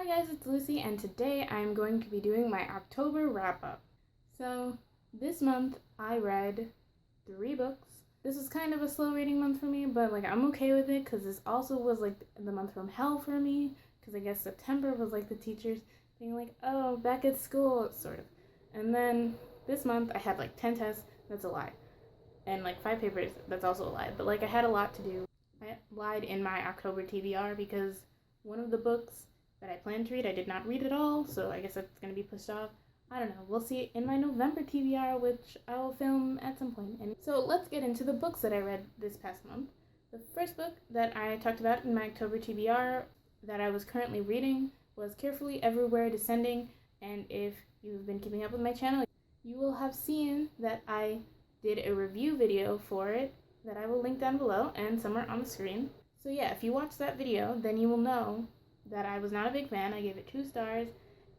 Hi guys, it's Lucy, and today I'm going to be doing my October wrap-up. So, this month I read 3 books. This was kind of a slow reading month for me, but I'm okay with it because this also was the month from hell for me, because I guess September was the teachers being oh, back at school, sort of. And then this month I had 10 tests, that's a lie. And 5 papers, that's also a lie. But I had a lot to do. I lied in my October TBR because one of the books that I planned to read, I did not read at all, so I guess that's going to be pushed off. I don't know. We'll see in my November TBR, which I will film at some point. And so let's get into the books that I read this past month. The first book that I talked about in my October TBR that I was currently reading was Carefully Everywhere Descending, and if you've been keeping up with my channel, you will have seen that I did a review video for it that I will link down below and somewhere on the screen. So yeah, if you watch that video, then you will know that I was not a big fan. I gave it 2 stars,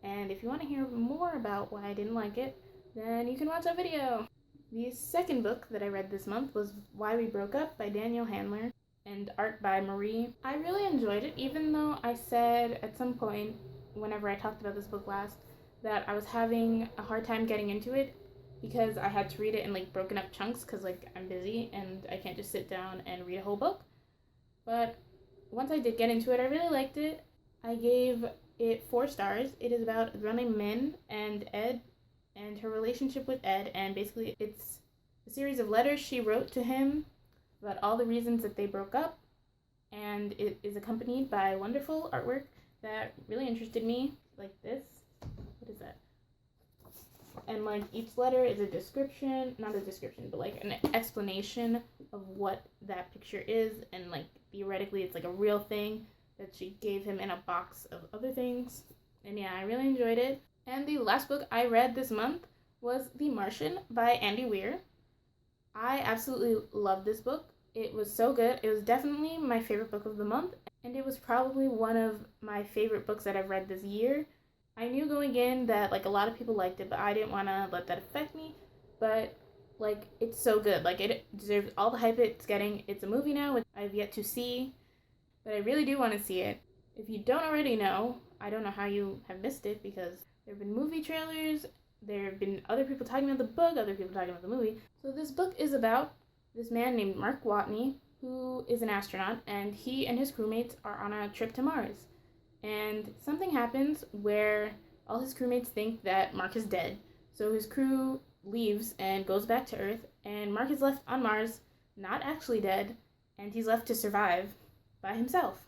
and if you want to hear more about why I didn't like it, then you can watch that video. The second book that I read this month was Why We Broke Up by Danielle Handler and art by Marie. I really enjoyed it, even though I said at some point whenever I talked about this book last that I was having a hard time getting into it because I had to read it in broken up chunks because I'm busy and I can't just sit down and read a whole book. But once I did get into it, I really liked it. I gave it 4 stars. It is about a girl named Min and Ed and her relationship with Ed, and basically it's a series of letters she wrote to him about all the reasons that they broke up, and it is accompanied by wonderful artwork that really interested me, like this. What is that? And each letter is a description, not a description, but an explanation of what that picture is, and theoretically it's a real thing that she gave him in a box of other things. And yeah, I really enjoyed it. And the last book I read this month was The Martian by Andy Weir. I absolutely loved this book. It was so good. It was definitely my favorite book of the month, and it was probably one of my favorite books that I've read this year. I knew going in that a lot of people liked it, but I didn't want to let that affect me. But it's so good. It deserves all the hype it's getting. It's a movie now, which I've yet to see, but I really do want to see it. If you don't already know, I don't know how you have missed it because there have been movie trailers, there have been other people talking about the book, other people talking about the movie. So this book is about this man named Mark Watney, who is an astronaut, and he and his crewmates are on a trip to Mars. And something happens where all his crewmates think that Mark is dead. So his crew leaves and goes back to Earth, and Mark is left on Mars, not actually dead, and he's left to survive by himself.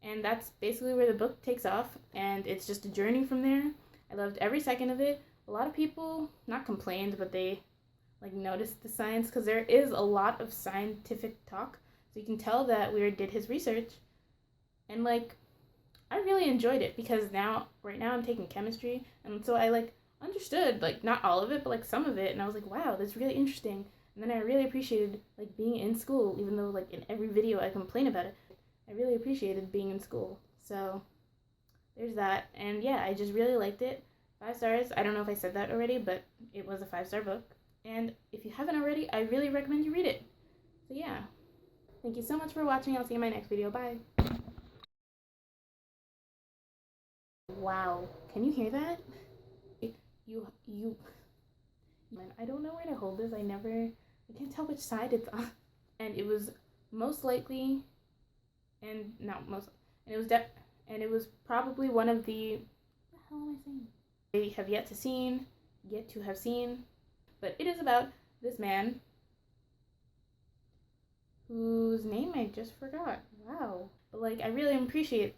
And that's basically where the book takes off, and it's just a journey from there. I loved every second of it. A lot of people, not complained, but they noticed the science, because there is a lot of scientific talk. So you can tell that Weir did his research. And I really enjoyed it because right now I'm taking chemistry, and so I understood not all of it, but some of it, and I was wow, that's really interesting. And then I really appreciated being in school, even though in every video I complain about it. I really appreciated being in school. So there's that. And yeah, I just really liked it. 5 stars. I don't know if I said that already, but it was a 5-star book. And if you haven't already, I really recommend you read it. So yeah. Thank you so much for watching. I'll see you in my next video. Bye. Wow. Can you hear that? I don't know where to hold this. I can't tell which side it's on. And it was most likely, and it was probably one of the, what the hell am I saying? I have yet to have seen, but it is about this man whose name I just forgot. Wow. But I really appreciate it.